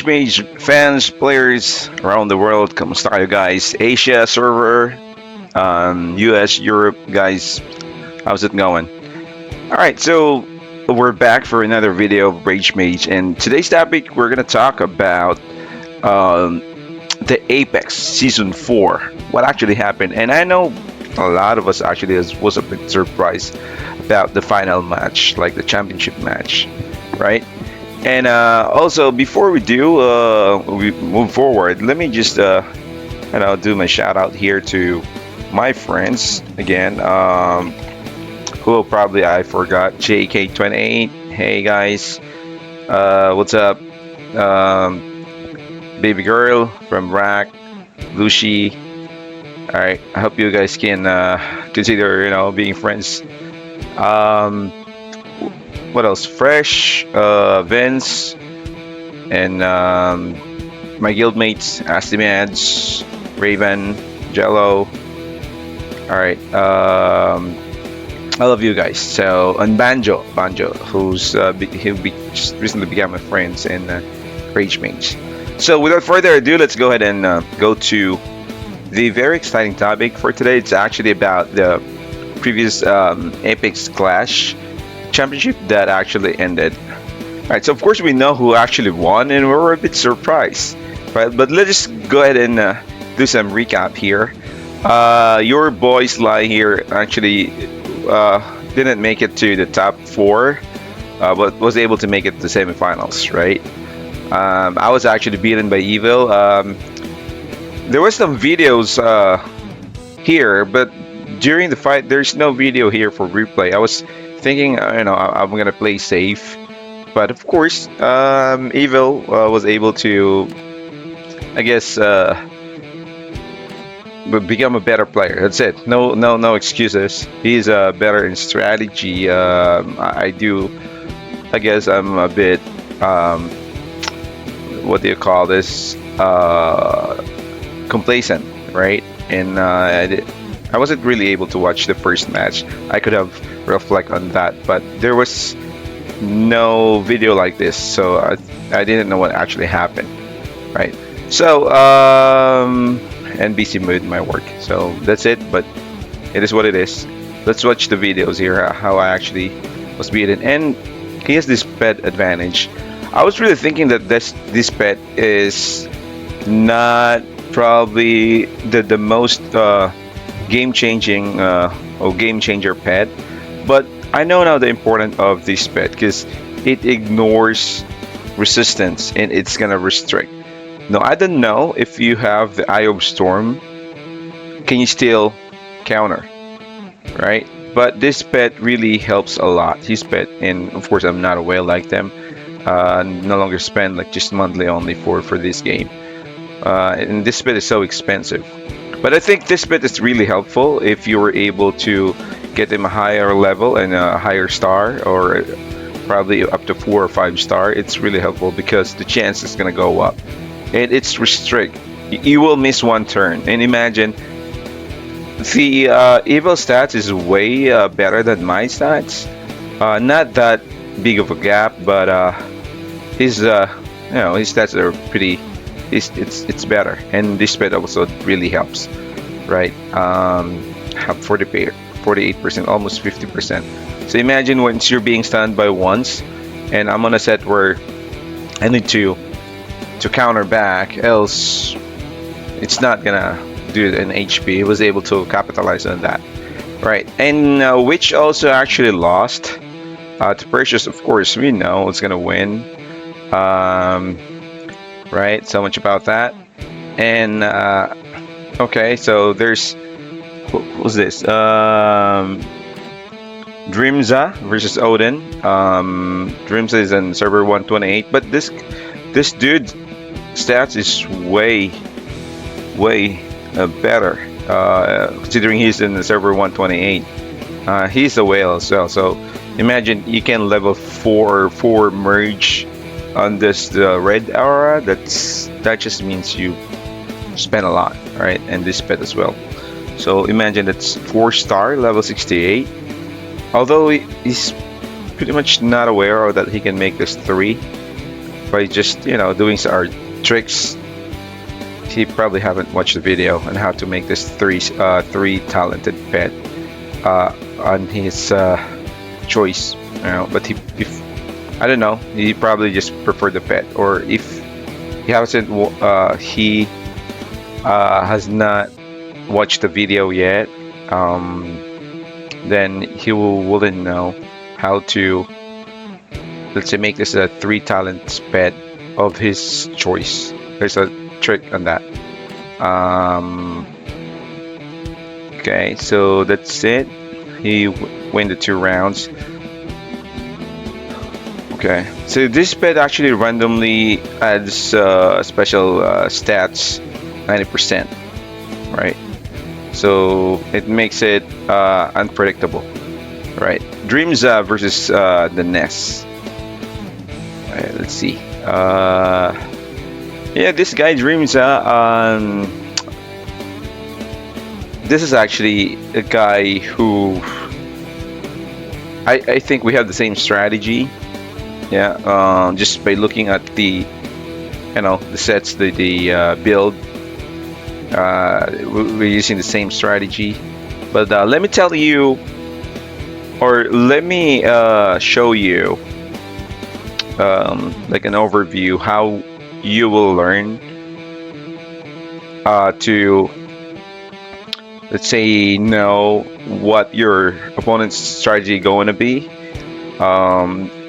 Mage fans, players around the world, kamusta kayo guys? Asia server, US, Europe, guys, how's it going? Alright, so we're back for another video of Rage Mage, and today's topic we're gonna talk about um, the Apex Season 4. What actually happened, and I know a lot of us actually was a bit surprised about the final match, like the championship match, right? And also, before we move forward, let me just do my shout out here to my friends again. Who probably I forgot. JK28. Hey guys, what's up? Baby girl from Rack, Lucy. All right, I hope you guys can consider being friends. Um, what else? Fresh, Vince, and my guildmates, Astimads, Raven, Jello. All right. I love you guys. So, and Banjo, who's just recently became my friends in Rage Mage. So, without further ado, let's go ahead and go to the very exciting topic for today. It's actually about the previous Apex Clash championship that actually ended. All right, so of course we know who actually won, and we're a bit surprised, right? But let's just go ahead and do some recap here. Your boys lying here actually didn't make it to the top four, but was able to make it to the semifinals, right? I was actually beaten by Evil. There was some videos here, but during the fight, there's no video here for replay. I was thinking, I'm gonna play safe, but of course, Evil was able to, I guess, become a better player. That's it. No excuses. He's better in strategy. I do. I guess I'm a bit. What do you call this? Complacent, right? And I wasn't really able to watch the first match. I could have reflect on that, but there was no video like this, so I didn't know what actually happened, right? So NBC mood my work, so that's it. But it is what it is. Let's watch the videos here. How I actually was beaten, and he has this pet advantage. I was really thinking that this pet is not probably the most game changing or game changer pet, but I know now the importance of this pet because it ignores resistance and it's gonna restrict. Now I don't know if you have the Eye of Storm, can you still counter, right? But this pet really helps a lot. His pet, and of course I'm not a whale like them. No longer spend like just monthly only for this game. And this pet is so expensive. But I think this bit is really helpful if you were able to get him a higher level and a higher star, or probably up to 4 or 5 star. It's really helpful because the chance is gonna go up, and it's restrict. You will miss one turn, and imagine the evil stats is way better than my stats. Not that big of a gap, but his his stats are pretty. It's better, and this bit also really helps, right? Have 48%, almost 50%. So imagine once you're being stunned by once, and I'm on a set where I need to counter back, else it's not gonna do an HP. It was able to capitalize on that, right? And which also actually lost to Purchase. Of course, we know it's gonna win. Right, so much about that. And okay, so there's who's this? Dreamza versus Odin. Dreamza is in server 128, but this dude stats is way better, considering he's in the server 128. He's a whale as well, so imagine you can level 4 merge on this red aura. That just means you spend a lot, right? And this pet as well. So imagine that's 4 star, level 68. Although he's pretty much not aware of that he can make this 3. by just doing our tricks. He probably haven't watched the video on how to make this three talented pet on his choice. But if I don't know, he probably just preferred the pet, or if he hasn't he has not watched the video yet, then he wouldn't know how to, let's say, make this a three talent pet of his choice. There's a trick on that. Okay, so that's it. He win the 2 rounds. Okay, so this pet actually randomly adds special stats 90%, right? So it makes it unpredictable, right? Dreams versus the Nest. Right, let's see. Yeah, this guy Dreams. This is actually a guy who I think we have the same strategy. Yeah, just by looking at the the sets, the build. We're using the same strategy, but let me tell you, or let me show you like an overview how you will learn to, let's say, know what your opponent's strategy going to be,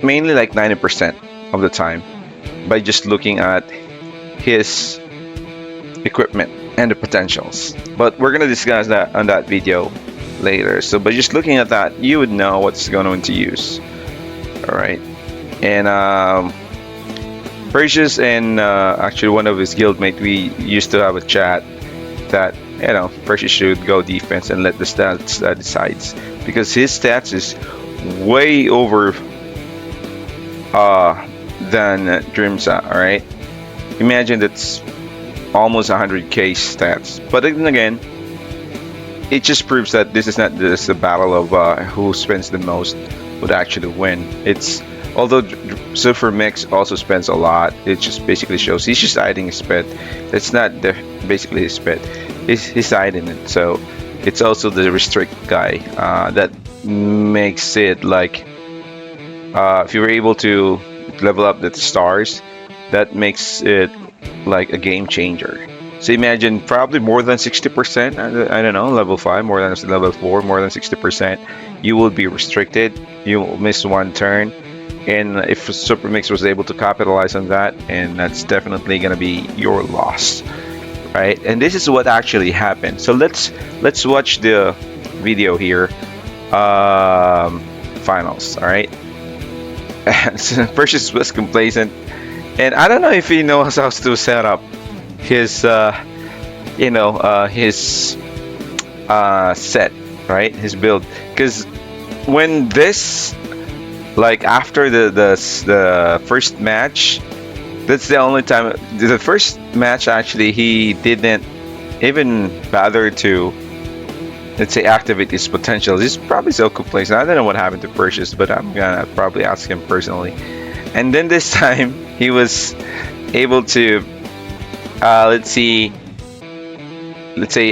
mainly like 90% of the time, by just looking at his equipment and the potentials. But we're gonna discuss that on that video later. So by just looking at that, you would know what's going to use. All right, and Precious and actually one of his guildmate, we used to have a chat that Precious should go defense and let the stats decides, because his stats is way over than Dreams. All right, imagine that's almost 100k stats. But then again, it just proves that this is not just a battle of who spends the most would actually win. It's, although Super Mix also spends a lot, it just basically shows he's just hiding his pet. It's not basically his pet, he's hiding it. So it's also the restrict guy that makes it like, if you were able to level up the stars, that makes it like a game changer. So imagine probably more than 60%, I don't know, level 5, more than level 4, more than 60%, you will be restricted, you will miss one turn. And if Super Mix was able to capitalize on that, and that's definitely going to be your loss, right? And this is what actually happened. So let's watch the video here. Finals, all right? So Perseus was complacent, and I don't know if he knows how to set up his his set, right, his build, because when this, like, after the first match, that's the only time, the first match actually, he didn't even bother to, let's say, activate his potential. He's probably so complacent. I don't know what happened to Perseus, but I'm gonna probably ask him personally. And then this time he was able to let's say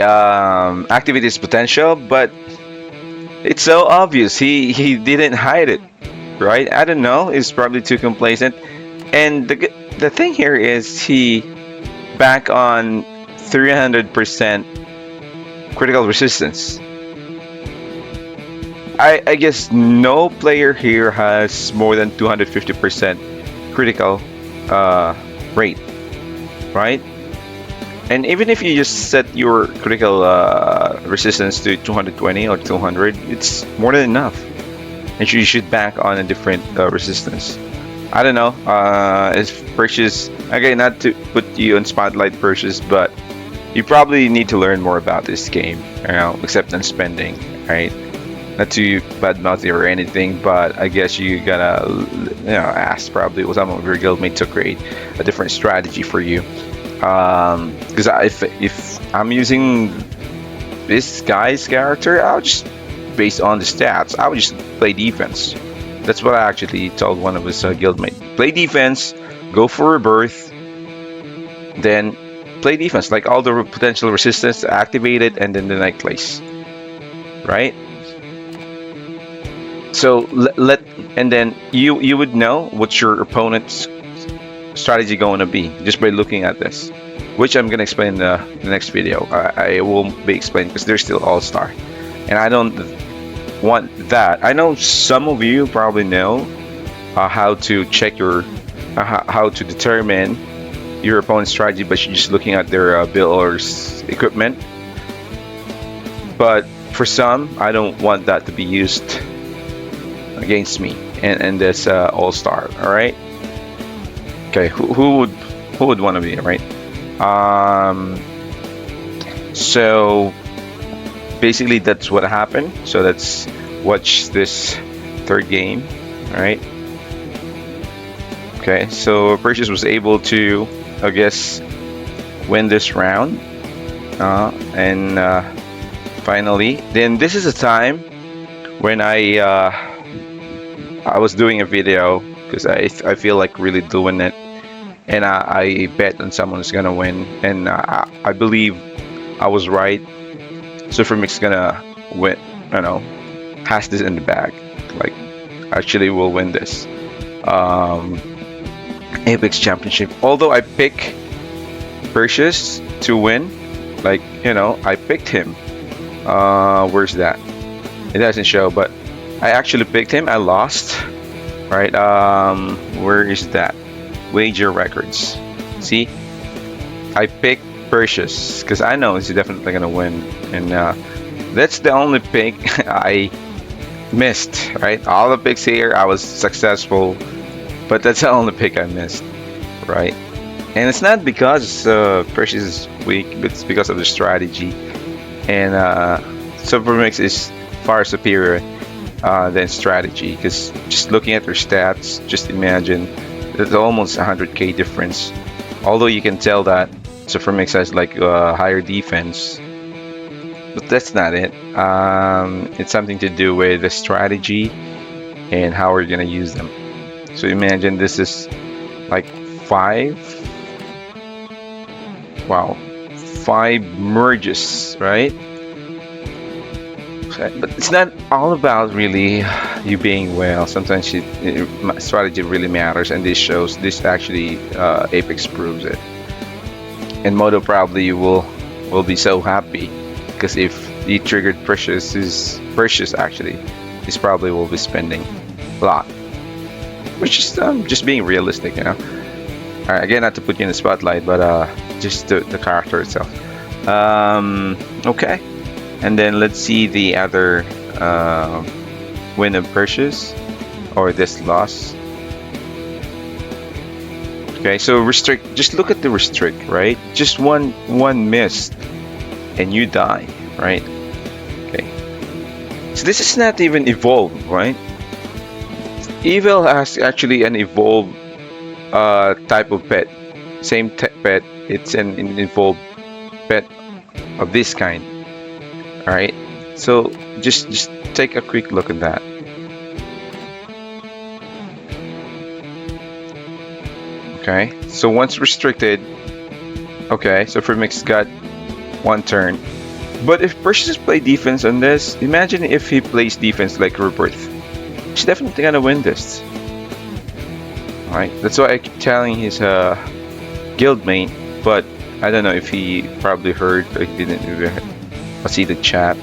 activate his potential, but it's so obvious he didn't hide it, right? I don't know, he's probably too complacent. And the thing here is he back on 300% critical resistance. I guess no player here has more than 250% critical rate, right? And even if you just set your critical resistance to 220 or 200, it's more than enough. And you should bank on a different resistance. I don't know if Perseus, okay, not to put you on spotlight, Perseus, but you probably need to learn more about this game, except on spending, right? Not to badmouth you or anything, but I guess you gotta ask probably some of your guildmates to create a different strategy for you. Because if I'm using this guy's character, I'll just, based on the stats, I would just play defense. That's what I actually told one of his guildmates. Play defense, go for rebirth, then play defense, like all the potential resistance, activate it, and then the night place, right? So let and then you would know what your opponent's strategy going to be just by looking at this, which I'm going to explain in the next video. I won't be explaining because they're still all-star, and I don't want that. I know some of you probably know how to check your how to determine your opponent's strategy by just looking at their build or equipment, but for some I don't want that to be used against me and this all-star. All right, okay, who would want to be, right? So basically that's what happened. So let's watch this third game. All right, okay, so Perseus was able to, I guess, win this round, and finally then this is a time when I was doing a video because I feel like really doing it, and I bet on someone's gonna win, and I believe I was right. Supermix gonna win, you know, has this in the bag, like actually will win this Apex Championship. Although I pick Perseus to win, like, you know, I picked him. Where's that? It doesn't show, but I actually picked him. I lost, right? Where is that? Wager records. See, I picked Perseus because I know he's definitely gonna win, and that's the only pick I missed. Right, all the picks here I was successful, but that's the only pick I missed. Right, and it's not because Perseus is weak, but it's because of the strategy, and Supermix is far superior than strategy. Because just looking at their stats, just imagine there's almost 100k difference. Although you can tell that Supermix has like higher defense, but that's not it. It's something to do with the strategy and how we're gonna use them. So imagine this is like 5 merges, right? But it's not all about really you being well. Sometimes strategy really matters, and this actually Apex proves it. And Modo probably will be so happy because if he triggered Perseus actually, he's probably will be spending a lot, which is just being realistic, you know. All right, again, not to put you in the spotlight, but just the character itself. Okay. And then let's see the other win of Perseus, or this loss. Okay, so restrict. Just look at the restrict, right? Just one miss, and you die, right? Okay. So this is not even evolved, right? Evil has actually an evolved type of pet. Same pet. It's an evolved pet of this kind. Alright, so just take a quick look at that. Okay, so once restricted, okay, so Supermix got one turn. But if Perseus play defense on this, imagine if he plays defense like Rebirth. He's definitely gonna win this. Alright, that's why I keep telling his guildmate, but I don't know if he probably heard or he didn't see the chat.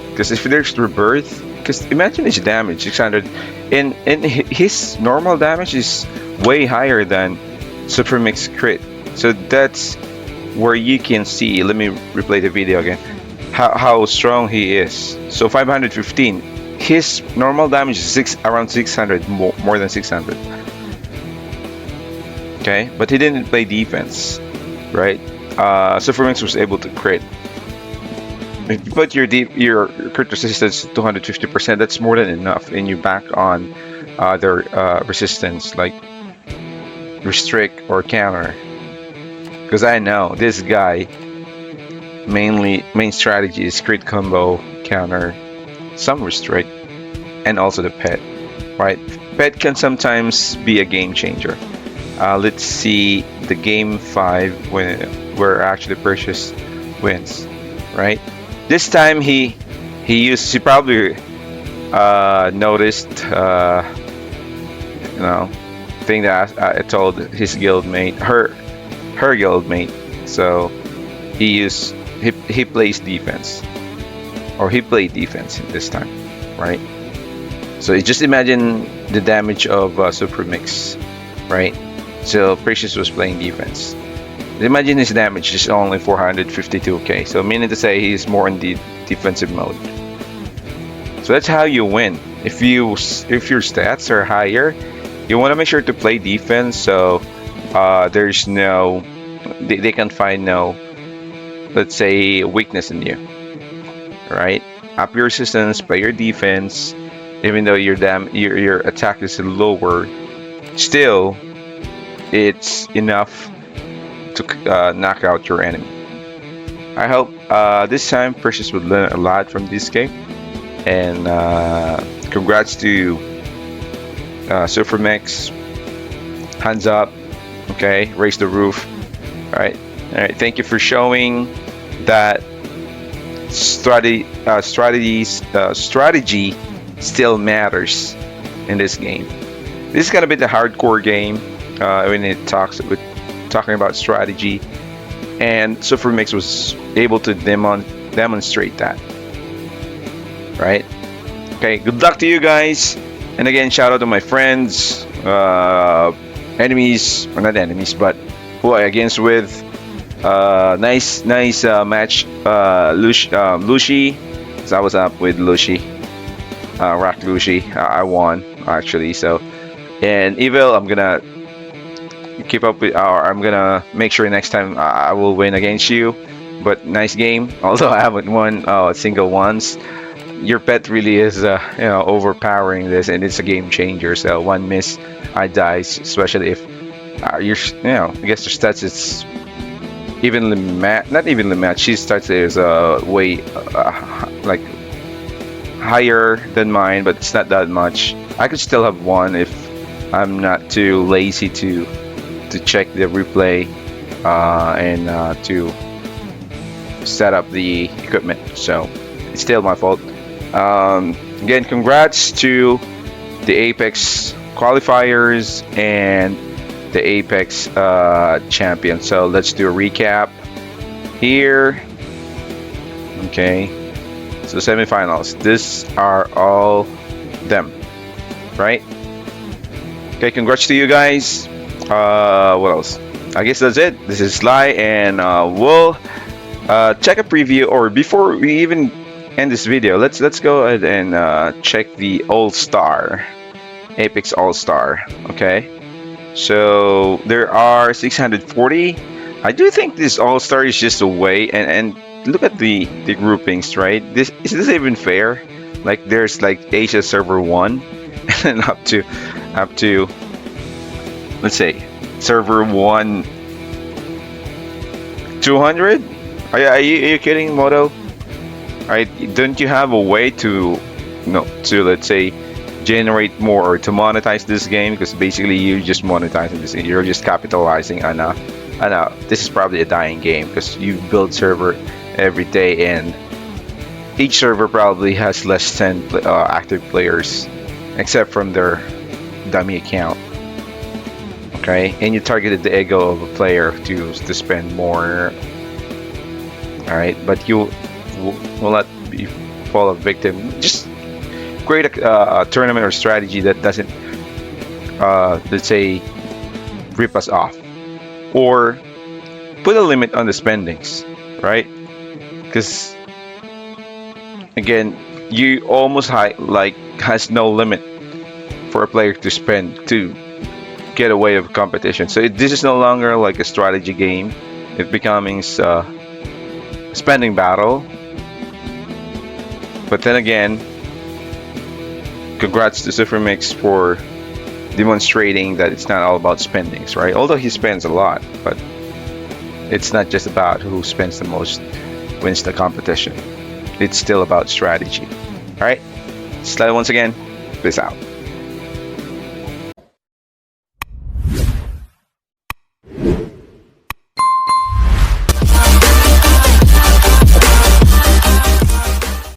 Because if there's Rebirth, because imagine his damage 600, and his normal damage is way higher than Supermix crit. So that's where you can see. Let me replay the video again. How strong he is. So 515. His normal damage is around 600, more than 600. Okay, but he didn't play defense, right? Supermix was able to crit. If you put your crit resistance to 250%, that's more than enough, and you back on their resistance, like restrict or counter. Because I know this guy main strategy is crit combo, counter, some restrict, and also the pet. Right? Pet can sometimes be a game changer. Let's see the game 5 where actually Precious wins, right? This time he probably noticed thing that I told his guildmate, her guildmate. So he plays defense, or he played defense this time, right? So you just imagine the damage of Super Mix, right? So Precious was playing defense. Imagine his damage is only 452k. So meaning to say he's more in the defensive mode. So that's how you win. If your stats are higher, you want to make sure to play defense. So there's no, they can find no, let's say, weakness in you, right? Up your resistance, play your defense. Even though your attack is lower, still it's enough to knock out your enemy. I hope this time Precious would learn a lot from this game, and congrats to Supermax. Hands up, okay, raise the roof. All right. Thank you for showing that strategy still matters in this game. This is gonna be the hardcore game when it talking about strategy, and Supermix was able to demonstrate that. Right? Okay. Good luck to you guys, and again, shout out to my friends, enemies, or not enemies, but who I against with. Nice match. Lucy. So I was up with Lucy. Rock Lucy. I won actually. So, and Evil, I'm gonna keep up with. Or I'm gonna make sure next time I will win against you. But nice game. Although I haven't won a single once. Your pet really is overpowering this, and it's a game changer. So one miss, I die. Especially if I guess your stats it's evenly not evenly matched. She starts is way like higher than mine, but it's not that much. I could still have won if I'm not too lazy to check the replay and to set up the equipment. So it's still my fault. Again, congrats to the Apex qualifiers and the Apex champion. So let's do a recap here. Okay, so semifinals. These are all them, right? Okay, congrats to you guys. What else? I guess that's it. This is Sly, and we'll check a preview, or before we even end this video, let's go ahead and check the All-Star, Apex All-Star. Okay. So there are 640. I do think this All-Star is just a way, and look at the groupings, right? Is this even fair? Like there's like Asia server 1 and up to let's say server 1 200. Are you kidding, Moto? Right? Don't you have a way to let's say generate more or to monetize this game? Because basically you're just monetizing this game. You're just capitalizing on this is probably a dying game because you build server every day, and each server probably has less than active players, except from their dummy account. Okay, and you targeted the ego of a player to spend more. All right, but you will not fall a victim. Just create a tournament or strategy that doesn't, let's say, rip us off, or put a limit on the spendings, right? Because again, you almost has no limit for a player to spend to get away of competition. So this is no longer like a strategy game. It becomes a spending battle. But then again, congrats to Supermix for demonstrating that it's not all about spendings, right? Although he spends a lot, but it's not just about who spends the most wins the competition. It's still about strategy. All right, Slide once again. Peace out.